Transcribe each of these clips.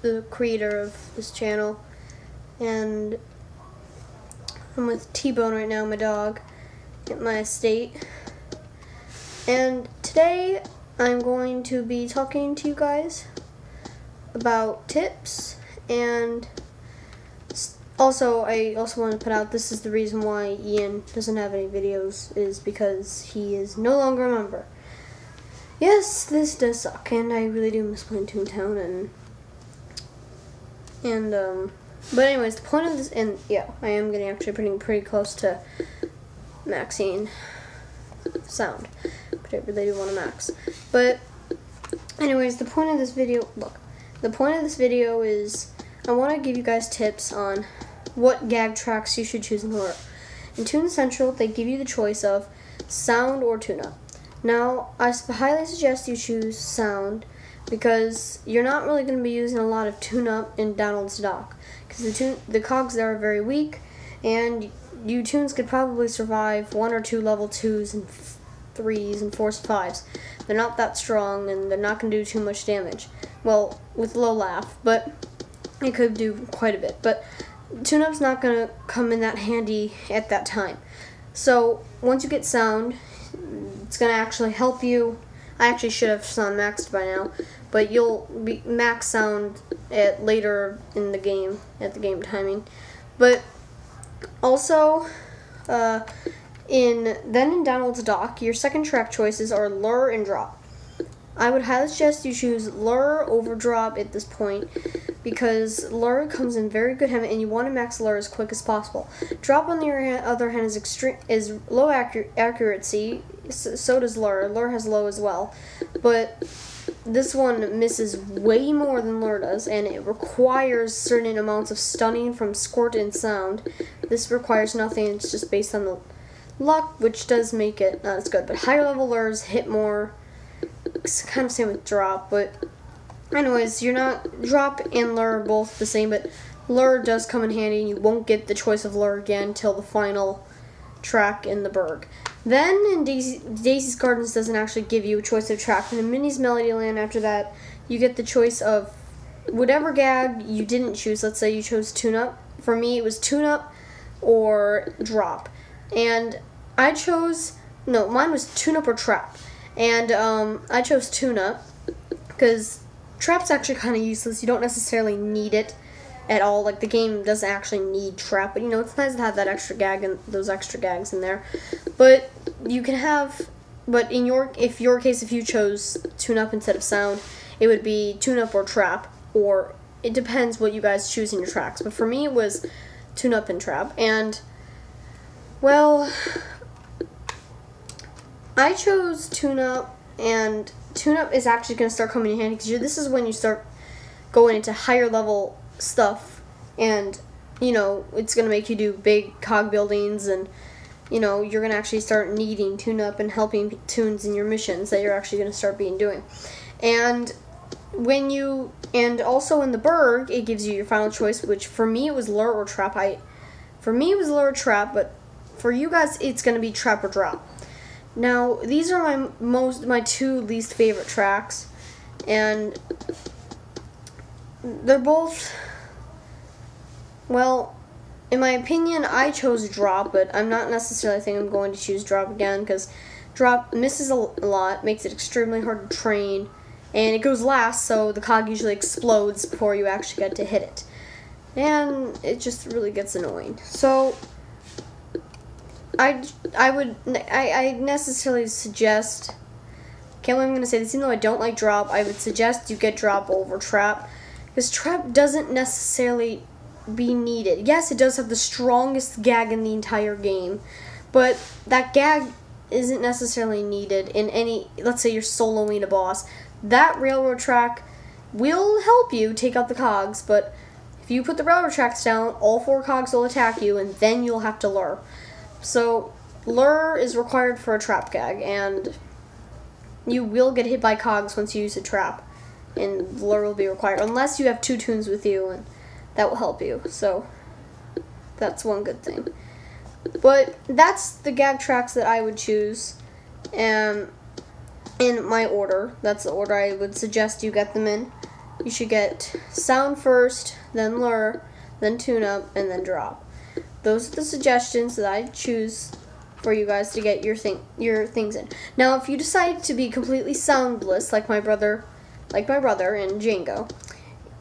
the creator of this channel, and I'm with T-Bone right now, my dog, at my estate. And today I'm going to be talking to you guys about tips, and I also want to put out, this is the reason why Ian doesn't have any videos, is because he is no longer a member. Yes, this does suck, and I really do miss playing ToonTown, but anyways, the point of this, and yeah, I am getting actually pretty close to maxing sound, but I really do want to max. But anyways, the point of this video, is I want to give you guys tips on what gag tracks you should choose in horror. In Toon Central, they give you the choice of sound or tune-up. Now, I highly suggest you choose sound because you're not really going to be using a lot of tune-up in Donald's dock, because the cogs there are very weak, and you tunes could probably survive 1 or 2 level 2s and 3s and 4s and 5s. They're not that strong, and they're not going to do too much damage. Well, with low laugh, but it could do quite a bit. But tune-up's not going to come in that handy at that time. So once you get sound, it's going to actually help you. I actually should have sound maxed by now, but you'll be max sound at later in the game, at the game timing. But also, in Donald's dock, your second track choices are lure and drop. I would highly suggest you choose lure over drop at this point, because lure comes in very good hand, and you want to max lure as quick as possible. Drop, on the other hand, is low accuracy. So does lure. Lure has low as well, but this one misses way more than lure does, and it requires certain amounts of stunning from squirt and sound. This requires nothing. It's just based on the luck, which does make it not as good. But higher level lures hit more. It's kind of same with drop, but anyways, you're not, drop and lure are both the same, but lure does come in handy, and you won't get the choice of lure again until the final track in the Berg. Then in Daisy's Gardens doesn't actually give you a choice of track. In Minnie's Melody Land, after that, you get the choice of whatever gag you didn't choose. Let's say you chose tune-up. For me, it was tune-up or drop. And I chose, no, mine was tune-up or trap. And I chose tune-up because trap's actually kind of useless. You don't necessarily need it at all. Like, the game doesn't actually need trap, but you know, it's nice to have that extra gag and those extra gags in there. But you can have, but in your case, if you chose tune-up instead of sound, it would be tune-up or trap, or it depends what you guys choose in your tracks. But for me, it was tune-up and trap. And well, I chose tune-up, and tune-up is actually going to start coming in handy because this is when you start going into higher level stuff, and you know, it's going to make you do big cog buildings, and you know, you're going to actually start needing tune-up and helping tunes in your missions that you're actually going to start doing. And also in the Berg, it gives you your final choice, which for me it was lure or trap. For me it was lure or trap, but for you guys it's going to be trap or drop. Now, these are my 2 least favorite tracks, and they're both, well, in my opinion, I chose drop, but I'm not necessarily thinking I'm going to choose drop again, because drop misses a lot, makes it extremely hard to train, and it goes last, so the cog usually explodes before you actually get to hit it, and it just really gets annoying. So I necessarily suggest, can't believe I'm going to say this, even though I don't like drop, I would suggest you get drop over trap, because trap doesn't necessarily be needed. Yes, it does have the strongest gag in the entire game, but that gag isn't necessarily needed in any, let's say you're soloing a boss. That railroad track will help you take out the cogs, but if you put the railroad tracks down, all 4 cogs will attack you, and then you'll have to lure. So, lure is required for a trap gag, and you will get hit by cogs once you use a trap, and lure will be required, unless you have 2 tunes with you, and that will help you. So, that's one good thing. But that's the gag tracks that I would choose, in my order. That's the order I would suggest you get them in. you should get sound first, then lure, then tune up, and then drop. Those are the suggestions that I choose for you guys to get your things in. Now, if you decide to be completely soundless, like my brother and Django,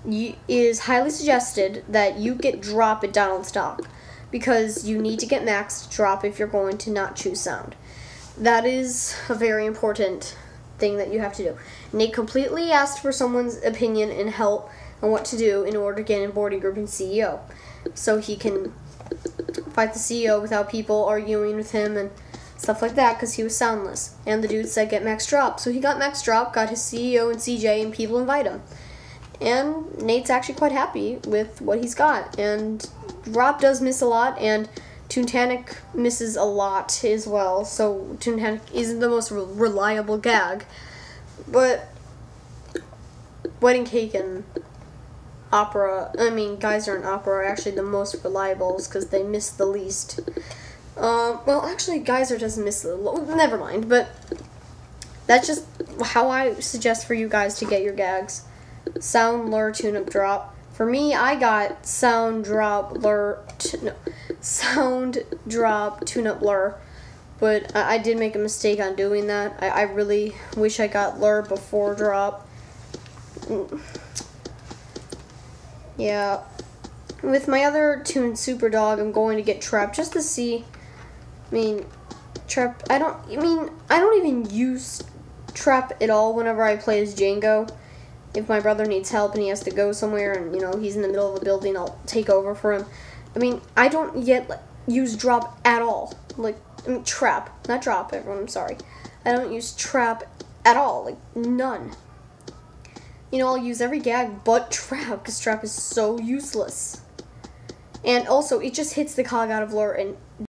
it is highly suggested that you get drop at Donald's Dock, because you need to get max drop if you're going to not choose sound. That is a very important thing that you have to do. Nate completely asked for someone's opinion and help on what to do in order to get in boarding group and CEO, so he can fight the CEO without people arguing with him and stuff like that, because he was soundless. And the dude said get max drop, so he got max drop, got his CEO and CJ, and people invite him. And Nate's actually quite happy with what he's got. And drop does miss a lot, and ToonTown misses a lot as well, so ToonTown isn't the most reliable gag. But Wedding Cake and Geyser and Opera are actually the most reliables because they miss the least. Well, actually, Geyser doesn't miss never mind, but that's just how I suggest for you guys to get your gags. Sound, lure, tune-up, drop. For me, I got sound, drop, lure, sound, drop, tune-up, lure. But I did make a mistake on doing that. I really wish I got lure before drop. Yeah. With my other Toon Super Dog, I'm going to get Trap just to see. Trap. I don't even use Trap at all whenever I play as Django. If my brother needs help and he has to go somewhere and, he's in the middle of a building, I'll take over for him. I don't yet use drop at all. Trap. Not drop, everyone, I'm sorry. I don't use trap at all. None. I'll use every gag but trap, because trap is so useless. And also, it just hits the cog out of lure and